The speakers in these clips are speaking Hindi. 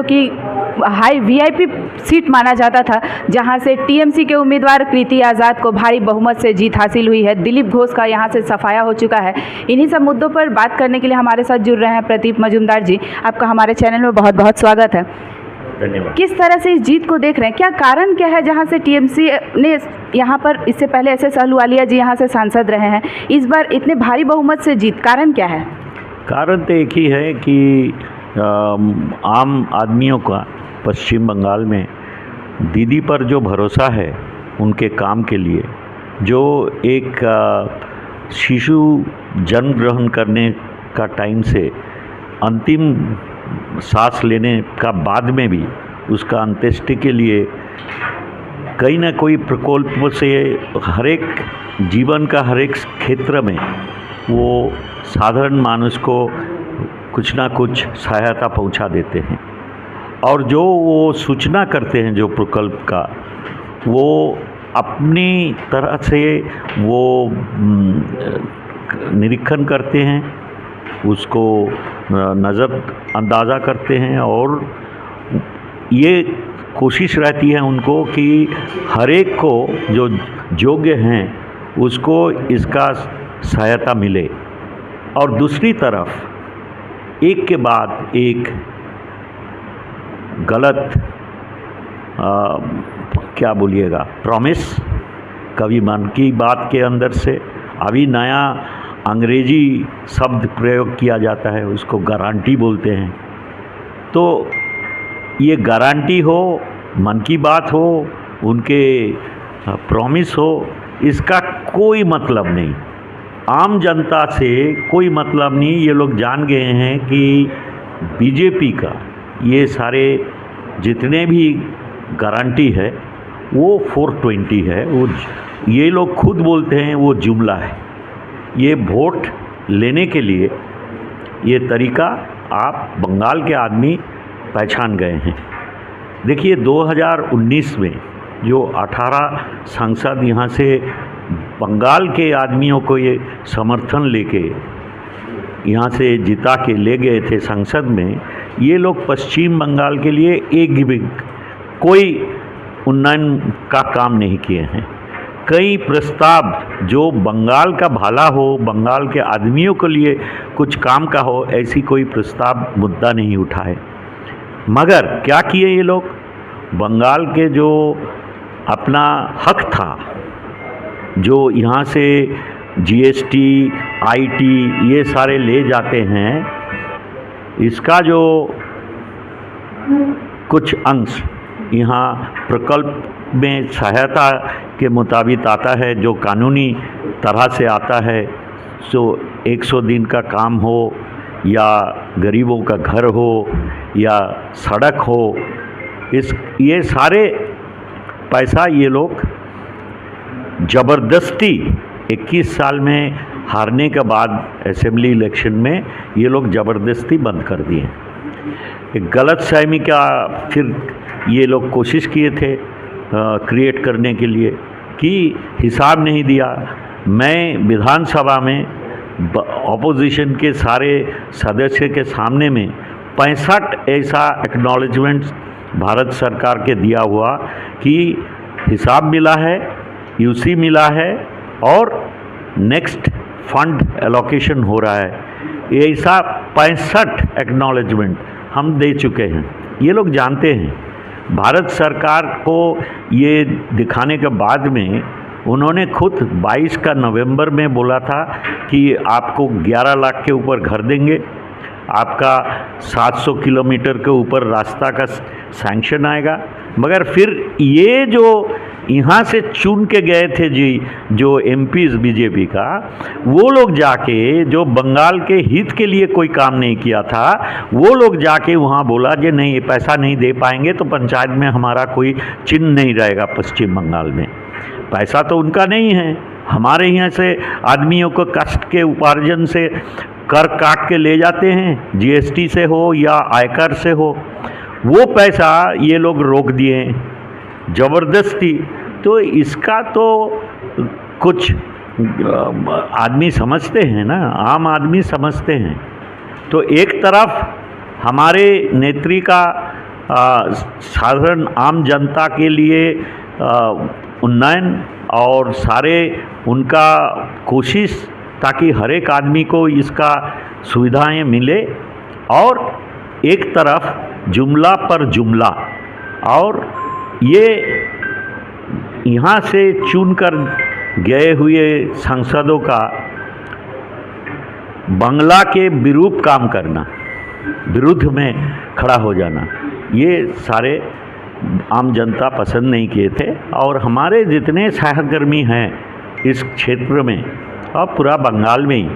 कि हाई वीआईपी सीट माना जाता था, जहां से टीएमसी के उम्मीदवार कृति आज़ाद को भारी बहुमत से जीत हासिल हुई है। दिलीप घोष का यहां से सफाया हो चुका है। इन्हीं सब मुद्दों पर बात करने के लिए हमारे साथ जुड़ रहे हैं प्रदीप मजूमदार जी। आपका हमारे चैनल में बहुत बहुत स्वागत है। धन्यवाद। किस तरह से इस जीत को देख रहे हैं? क्या कारण क्या है जहां से टीएमसी ने यहाँ पर, इससे पहले एसएस अहलूवालिया जी यहाँ से सांसद रहे हैं, इस बार इतने भारी बहुमत से जीत, कारण क्या है? कारण तो एक ही है कि आम आदमियों का पश्चिम बंगाल में दीदी पर जो भरोसा है उनके काम के लिए, जो एक शिशु जन्म ग्रहण करने का टाइम से अंतिम सांस लेने का बाद में भी उसका अंत्येष्टि के लिए कहीं ना कोई प्रकल्प से हर एक जीवन का हर एक क्षेत्र में वो साधारण मानुष को कुछ ना कुछ सहायता पहुंचा देते हैं। और जो वो सूचना करते हैं जो प्रकल्प का, वो अपनी तरह से वो निरीक्षण करते हैं, उसको नज़र अंदाज़ा करते हैं और ये कोशिश रहती है उनको कि हर एक को जो योग्य हैं उसको इसका सहायता मिले। और दूसरी तरफ एक के बाद एक गलत क्या बोलिएगा प्रॉमिस, कभी मन की बात के अंदर से अभी नया अंग्रेजी शब्द प्रयोग किया जाता है, उसको गारंटी बोलते हैं। तो ये गारंटी हो, मन की बात हो, उनके प्रॉमिस हो, इसका कोई मतलब नहीं, आम जनता से कोई मतलब नहीं। ये लोग जान गए हैं कि बीजेपी का ये सारे जितने भी गारंटी है वो 420 है। वो ये लोग खुद बोलते हैं वो जुमला है। ये वोट लेने के लिए ये तरीका आप बंगाल के आदमी पहचान गए हैं। देखिए 2019 में जो 18 सांसद यहाँ से बंगाल के आदमियों को ये समर्थन लेके यहाँ से जिता के ले गए थे संसद में, ये लोग पश्चिम बंगाल के लिए एक भी कोई उन्नयन का काम नहीं किए हैं। कई प्रस्ताव जो बंगाल का भला हो, बंगाल के आदमियों के लिए कुछ काम का हो, ऐसी कोई प्रस्ताव मुद्दा नहीं उठाए। मगर क्या किए ये लोग? बंगाल के जो अपना हक था, जो यहाँ से जीएसटी, आईटी ये सारे ले जाते हैं, इसका जो कुछ अंश यहाँ प्रकल्प में सहायता के मुताबिक आता है, जो कानूनी तरह से आता है, सो 100 दिन का काम हो या गरीबों का घर हो या सड़क हो, ये सारे पैसा ये लोग ज़बरदस्ती 21 साल में हारने के बाद असेंबली इलेक्शन में ये लोग ज़बरदस्ती बंद कर दिए। एक गलत फहमी का फिर ये लोग कोशिश किए थे क्रिएट करने के लिए कि हिसाब नहीं दिया। मैं विधानसभा में ऑपोजिशन के सारे सदस्य के सामने में 65 ऐसा एक्नॉलेजमेंट भारत सरकार के दिया हुआ कि हिसाब मिला है, यूसी मिला है और नेक्स्ट फंड एलोकेशन हो रहा है। ऐसा 65 एक्नॉलेजमेंट हम दे चुके हैं। ये लोग जानते हैं। भारत सरकार को ये दिखाने के बाद में उन्होंने खुद 22 का नवंबर में बोला था कि आपको 11 लाख के ऊपर घर देंगे, आपका 700 किलोमीटर के ऊपर रास्ता का सैंक्शन आएगा। मगर फिर ये जो यहाँ से चुन के गए थे जी, जो एमपीज बीजेपी का, वो लोग जाके जो बंगाल के हित के लिए कोई काम नहीं किया था, वो लोग जाके वहाँ बोला कि नहीं, ये पैसा नहीं दे पाएंगे तो पंचायत में हमारा कोई चिन्ह नहीं रहेगा पश्चिम बंगाल में। पैसा तो उनका नहीं है, हमारे यहाँ से आदमियों को कष्ट के उपार्जन से कर काट के ले जाते हैं, जीएसटी से हो या आयकर से हो, वो पैसा ये लोग रोक दिए ज़बरदस्ती। तो इसका तो कुछ आदमी समझते हैं ना, आम आदमी समझते हैं। तो एक तरफ हमारे नेत्री का साधारण आम जनता के लिए उन्नयन और सारे उनका कोशिश ताकि हर एक आदमी को इसका सुविधाएं मिले, और एक तरफ जुमला पर जुमला, और ये यहाँ से चुनकर गए हुए सांसदों का बंगला के विरूप काम करना, विरुद्ध में खड़ा हो जाना, ये सारे आम जनता पसंद नहीं किए थे। और हमारे जितने सहकर्मी हैं इस क्षेत्र में और पूरा बंगाल में ही,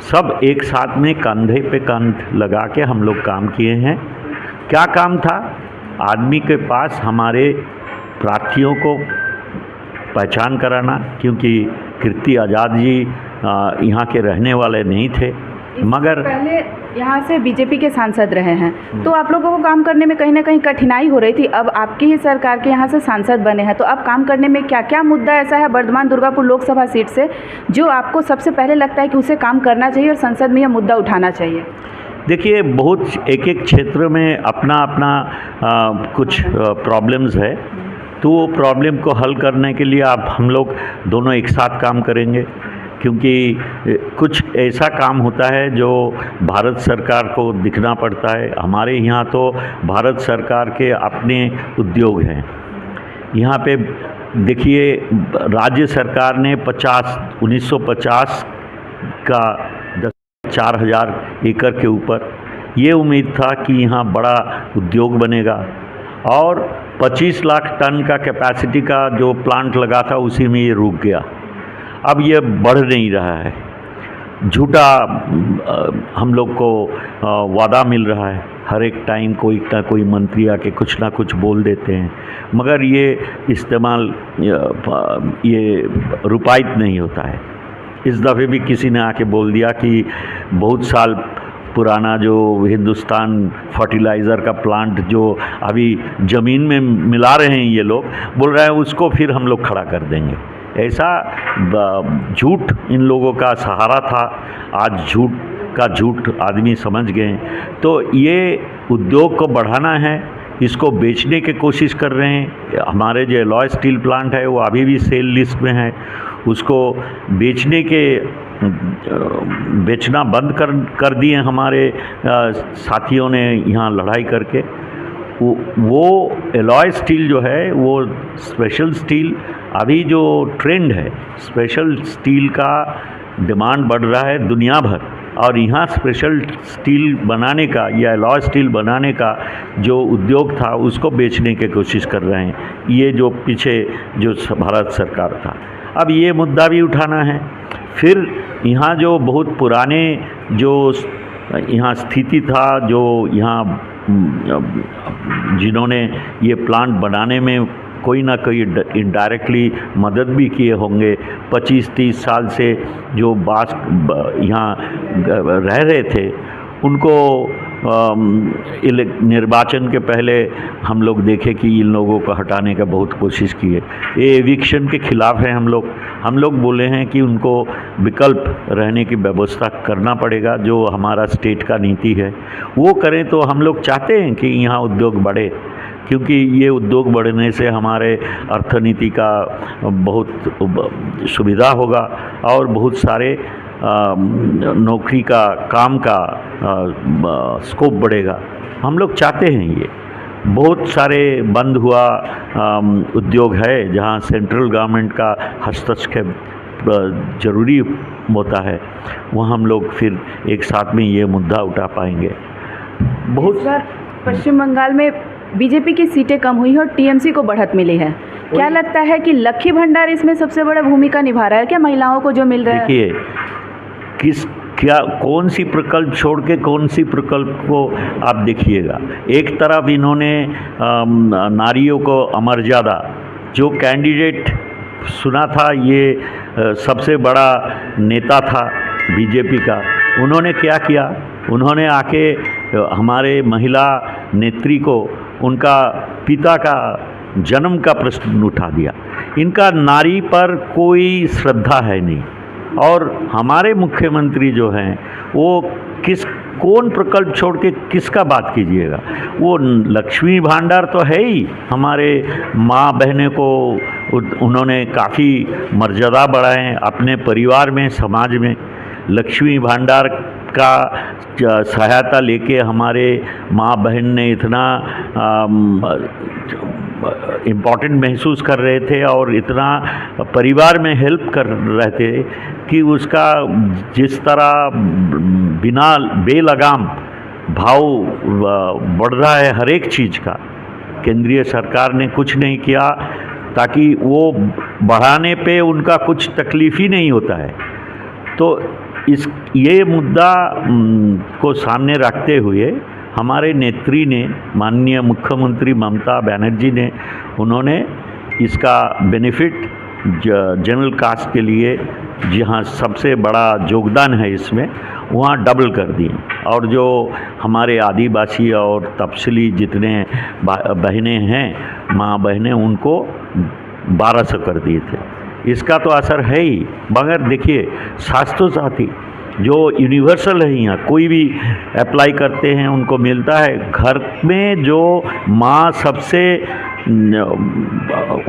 सब एक साथ में कंधे पे कंध लगा के हम लोग काम किए हैं। क्या काम था? आदमी के पास हमारे प्रार्थियों को पहचान कराना, क्योंकि कीर्ति आज़ाद जी यहाँ के रहने वाले नहीं थे, मगर पहले यहाँ से बीजेपी के सांसद रहे हैं, तो आप लोगों को काम करने में कहीं ना कहीं कठिनाई हो रही थी। अब आपकी ही सरकार के यहाँ से सांसद बने हैं, तो अब काम करने में क्या क्या मुद्दा ऐसा है बर्धमान दुर्गापुर लोकसभा सीट से जो आपको सबसे पहले लगता है कि उसे काम करना चाहिए और संसद में यह मुद्दा उठाना चाहिए? देखिए, बहुत एक एक क्षेत्र में अपना अपना कुछ प्रॉब्लम्स है, तो वो प्रॉब्लम को हल करने के लिए आप हम लोग दोनों एक साथ काम करेंगे, क्योंकि कुछ ऐसा काम होता है जो भारत सरकार को दिखना पड़ता है। हमारे यहाँ तो भारत सरकार के अपने उद्योग हैं। यहाँ पे देखिए, राज्य सरकार ने 1950 का 4,000 एकड़ के ऊपर ये उम्मीद था कि यहाँ बड़ा उद्योग बनेगा, और 25 लाख टन का कैपेसिटी का जो प्लांट लगा था उसी में ये रुक गया। अब ये बढ़ नहीं रहा है, झूठा हम लोग को वादा मिल रहा है। हर एक टाइम कोई ना कोई मंत्री आके कुछ ना कुछ बोल देते हैं, मगर ये इस्तेमाल ये रूपायित नहीं होता है। इस दफ़े भी किसी ने आके बोल दिया कि बहुत साल पुराना जो हिंदुस्तान फर्टिलाइज़र का प्लांट जो अभी ज़मीन में मिला रहे हैं ये लोग, बोल रहे हैं उसको फिर हम लोग खड़ा कर देंगे। ऐसा झूठ इन लोगों का सहारा था, आज झूठ का झूठ आदमी समझ गए। तो ये उद्योग को बढ़ाना है, इसको बेचने की कोशिश कर रहे हैं। हमारे जो अलॉय स्टील प्लांट है वो अभी भी सेल लिस्ट में है, उसको बेचना बंद कर दिए हमारे साथियों ने यहाँ लड़ाई करके। वो अलॉय स्टील जो है वो स्पेशल स्टील, अभी जो ट्रेंड है स्पेशल स्टील का डिमांड बढ़ रहा है दुनिया भर, और यहाँ स्पेशल स्टील बनाने का या अलॉय स्टील बनाने का जो उद्योग था उसको बेचने की कोशिश कर रहे हैं, ये जो पीछे जो भारत सरकार था। अब ये मुद्दा भी उठाना है। फिर यहाँ जो बहुत पुराने जो यहाँ स्थिति था, जो यहाँ जिन्होंने ये प्लांट बनाने में कोई ना कोई इनडायरेक्टली मदद भी किए होंगे, 25-30 साल से जो बास यहाँ रह रहे थे, उनको निर्वाचन के पहले हम लोग देखे कि इन लोगों को हटाने का बहुत कोशिश की है। ये एविक्शन के खिलाफ है हम लोग बोले हैं कि उनको विकल्प रहने की व्यवस्था करना पड़ेगा, जो हमारा स्टेट का नीति है वो करें। तो हम लोग चाहते हैं कि यहाँ उद्योग बढ़े, क्योंकि ये उद्योग बढ़ने से हमारे अर्थनीति का बहुत सुविधा होगा और बहुत सारे नौकरी का काम का स्कोप बढ़ेगा। हम लोग चाहते हैं ये बहुत सारे बंद हुआ उद्योग है जहाँ सेंट्रल गवर्नमेंट का हस्तक्षेप जरूरी होता है, वहाँ हम लोग फिर एक साथ में ये मुद्दा उठा पाएंगे। बहुत पश्चिम बंगाल में बीजेपी की सीटें कम हुई और टीएमसी को बढ़त मिली है। क्या लगता है कि लक्ष्मी भंडार इसमें सबसे बड़ा भूमिका निभा रहा है क्या, महिलाओं को जो मिल रहा है? देखिए, कौन सी प्रकल्प छोड़ के कौन सी प्रकल्प को आप देखिएगा। एक तरफ इन्होंने नारियों को अमर्यादा, जो कैंडिडेट सुना था ये सबसे बड़ा नेता था बीजेपी का, उन्होंने क्या किया, उन्होंने आके हमारे महिला नेत्री को उनका पिता का जन्म का प्रश्न उठा दिया। इनका नारी पर कोई श्रद्धा है नहीं। और हमारे मुख्यमंत्री जो हैं वो कौन प्रकल्प छोड़ के किसका बात कीजिएगा। वो लक्ष्मी भांडार तो है ही, हमारे माँ बहनें को उन्होंने काफ़ी मर्यादा बढ़ाए अपने परिवार में, समाज में। लक्ष्मी भांडार का सहायता लेके हमारे माँ बहन ने इतना इम्पॉर्टेंट महसूस कर रहे थे और इतना परिवार में हेल्प कर रहे थे कि उसका जिस तरह बिना बेलगाम भाव बढ़ रहा है हर एक चीज़ का, केंद्रीय सरकार ने कुछ नहीं किया ताकि वो बढ़ाने पे उनका कुछ तकलीफ ही नहीं होता है। तो ये मुद्दा को सामने रखते हुए हमारे नेत्री ने, माननीय मुख्यमंत्री ममता बनर्जी ने, उन्होंने इसका बेनिफिट जनरल कास्ट के लिए जहाँ सबसे बड़ा योगदान है इसमें, वहाँ डबल कर दिए। और जो हमारे आदिवासी और तफसीली जितने बहनें हैं, माँ बहनें, उनको 1200 कर दिए थे। इसका तो असर है ही, मगर देखिए स्वास्थ्य साथी जो यूनिवर्सल है, यहाँ कोई भी अप्लाई करते हैं उनको मिलता है। घर में जो माँ सबसे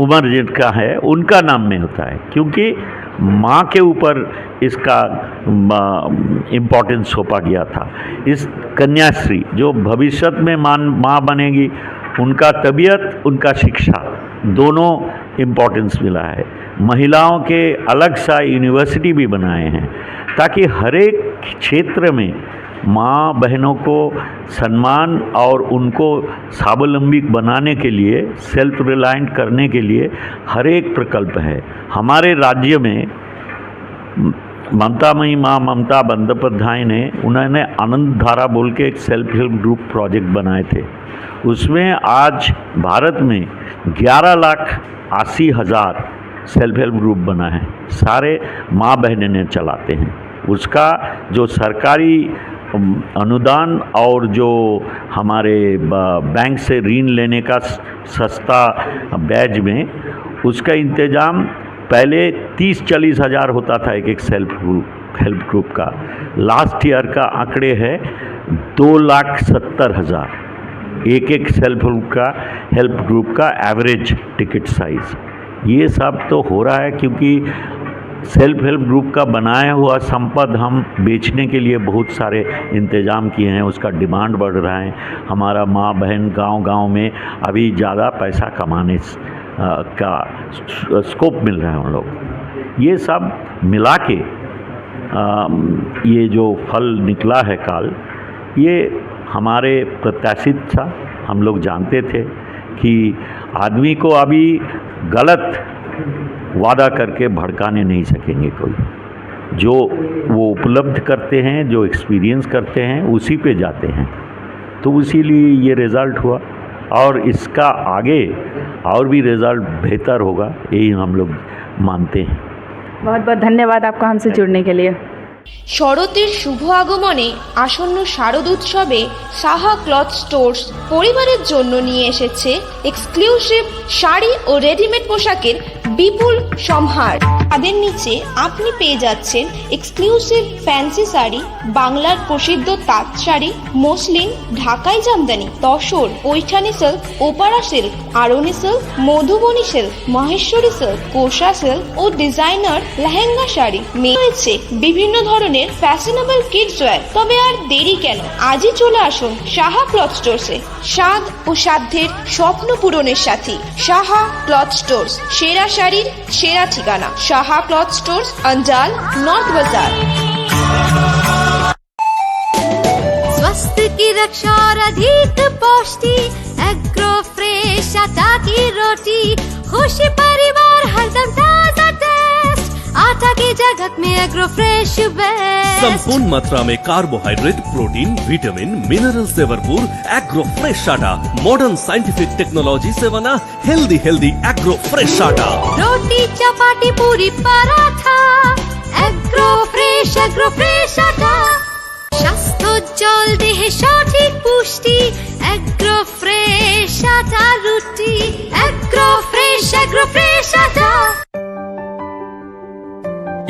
उम्र जिनका है उनका नाम में होता है, क्योंकि माँ के ऊपर इसका इम्पोर्टेंस सौंपा गया था। इस कन्याश्री जो भविष्य में माँ बनेगी, उनका तबीयत, उनका शिक्षा दोनों इम्पोर्टेंस मिला है। महिलाओं के अलग सा यूनिवर्सिटी भी बनाए हैं ताकि हर एक क्षेत्र में माँ बहनों को सम्मान और उनको स्वावलंबी बनाने के लिए, सेल्फ रिलायंट करने के लिए हर एक प्रकल्प है। हमारे राज्य में ममतामयी माँ ममता बंदोपाध्याय ने, उन्होंने आनंद धारा बोल के एक सेल्फ हेल्प ग्रुप प्रोजेक्ट बनाए थे। उसमें आज भारत में 11,80,000 सेल्फ हेल्प ग्रुप बना है, सारे माँ बहनें ने चलाते हैं। उसका जो सरकारी अनुदान और जो हमारे बैंक से ऋण लेने का सस्ता ब्याज में, उसका इंतज़ाम पहले 30-40 हज़ार होता था एक सेल्फ हेल्प ग्रुप का। लास्ट ईयर का आंकड़े है 2,70,000 एक सेल्फ हेल्प ग्रुप का एवरेज टिकट साइज़। ये सब तो हो रहा है क्योंकि सेल्फ हेल्प ग्रुप का बनाया हुआ संपद हम बेचने के लिए बहुत सारे इंतज़ाम किए हैं, उसका डिमांड बढ़ रहा है। हमारा माँ बहन गांव-गांव में अभी ज़्यादा पैसा कमाने का स्कोप मिल रहा है उन लोग। ये सब मिला के ये जो फल निकला है काल, ये हमारे प्रत्याशित था। हम लोग जानते थे कि आदमी को अभी गलत वादा करके भड़काने नहीं सकेंगे कोई। जो वो उपलब्ध करते हैं, जो एक्सपीरियंस करते हैं, उसी पे जाते हैं। तो इसीलिए ये रिज़ल्ट हुआ और इसका आगे और भी रिज़ल्ट बेहतर होगा, यही हम लोग मानते हैं। बहुत बहुत धन्यवाद आपका हमसे जुड़ने के लिए। শরতের শুভ আগমনে আসন্ন শারদ উৎসবে সাহা ক্লথ স্টোর্স পরিবারের জন্য নিয়ে এসেছে এক্সক্লুসিভ শাড়ি ও রেডিমেড পোশাকের বিপুল সম্ভার। তাদের নিচে আপনি পেয়ে যাচ্ছেন এক্সক্লুসিভ ফ্যান্সি শাড়ি, বাংলার প্রসিদ্ধ তাঁত শাড়ি, মসলিন, ঢাকাই জামদানি, তসর, পৈঠানি সিল্ক, ওপারা silk, Arni silk, Madhubani silk, Maheshwari silk, Kosa silk ও ডিজাইনার লেহেঙ্গা শাড়ি। রয়েছে বিভিন্ন ধরনের ফ্যাশনেবল কিডস ওয়্যার। তবে আর দেরি কেন, আজই চলে আসুন সাহা ক্লথ স্টোরসে। স্বাদ ও সাধ্যের স্বপ্ন পূরণের সাথী সাহা ক্লথ স্টোরস, সেরা শাড়ির সেরা ঠিকানা। সাহা ক্লথ স্টোরস, अंजाल, नॉर्थ बाजार। स्वास्थ्य की रक्षा और अधिक पौष्टि, एग्रो फ्रेश आटा की रोटी, खुशी परिवार हरदम ताजा टेस्ट, आटा की जगत में एग्रो फ्रेश बेस्ट। संपूर्ण मात्रा में कार्बोहाइड्रेट, प्रोटीन, विटामिन, मिनरल से भरपूर एग्रो फ्रेश आटा, मॉडर्न साइंटिफिक टेक्नोलॉजी से बना हेल्दी एग्रो फ्रेश आटा। रोटी, चपाती, पूरी, पराठा, एग्रो फ्रेश आटा। স্বাস্থ্যোজ্জ্বল দেহে সঠিক পুষ্টি, এগ্রো ফ্রেশ আটা রুটি, এগ্রো ফ্রেশ আটা।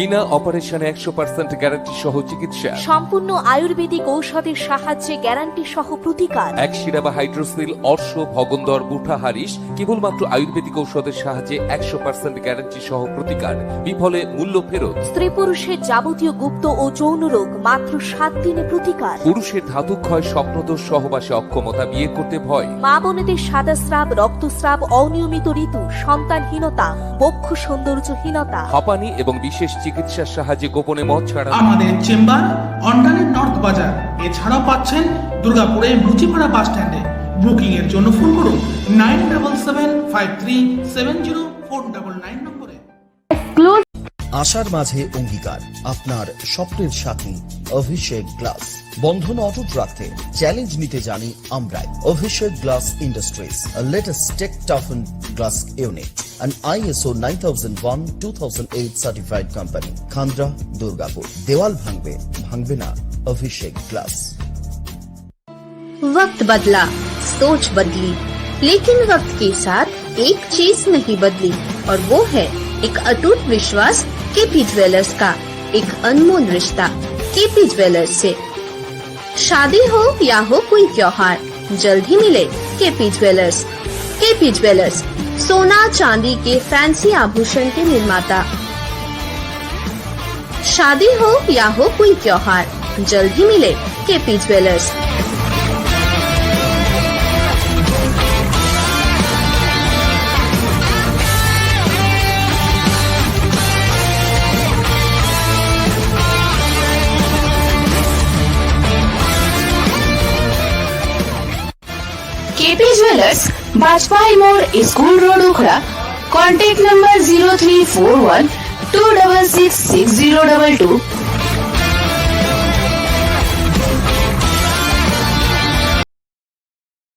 বিনা অপারেশনে 100% গ্যারান্টি সহ চিকিৎসা। সম্পূর্ণ আয়ুর্বেদিক ঔষধের সাহায্যে গ্যারান্টি সহ প্রতিকার। একশিরা বা হাইড্রোসিল, অর্শ, ভগন্দর, বুঠা, হারিস কেবলমাত্র আয়ুর্বেদিক ঔষধের সাহায্যে 100% গ্যারান্টি সহ প্রতিকার, বিফলে মূল্য ফেরত। স্ত্রী পুরুষের যাবতীয় গুপ্ত ও যৌন রোগ মাত্র 7 দিনে প্রতিকার। পুরুষের ধাতুক্ষয়, স্বপ্নদোষ, সহবাসে অক্ষমতা, বিয়ে করতে ভয়। মা বোনেদের সাদাস্রাব, রক্তস্রাব, অনিয়মিত ঋতু, সন্তানহীনতা, বক্ষ সৌন্দর্যহীনতা। হাঁপানি এবং বিশেষ চিকিৎসার সাহায্যে গোপনে মদ ছাড়া। আমাদের চেম্বার অন্ডালের নর্থ বাজার, এছাড়াও পাচ্ছেন দুর্গাপুরে মুচিপাড়া বাস স্ট্যান্ডে। বুকিং এর জন্য ফোন করুন 9775370499 নম্বরে। আশার মাঝে অঙ্গীকার, আপনার স্বপ্নের সাথী অভিষেক গ্লাস। বন্ধন অটুট রাখতে চ্যালেঞ্জ নিতে জানি আমরাই। Abhishek glass industries, latest tech toughen glass unit, an ISO 9001:2008 certified company, Khandra, Durgapur. দেওয়াল ভাঙবে, ভাঙবে না অভিষেক গ্লাস। वक्त बदला, सोच बदली, लेकिन वक्त के साथ एक चीज नहीं बदली, और वो है एक अटूट विश्वास केपी ज्वेलर्स का। एक अनमोल रिश्ता केपी ज्वेलर्स से। शादी हो या हो कोई त्योहार, जल्द ही मिले केपी ज्वेलर्स। केपी ज्वेलर्स, सोना चांदी के फैंसी आभूषण के निर्माता। शादी हो या हो कोई त्योहार, जल्द ही मिले KP jewellers. KP jewellers, Bajpai मोड़, school road, Ukhra. Contact number 0341 266 6022।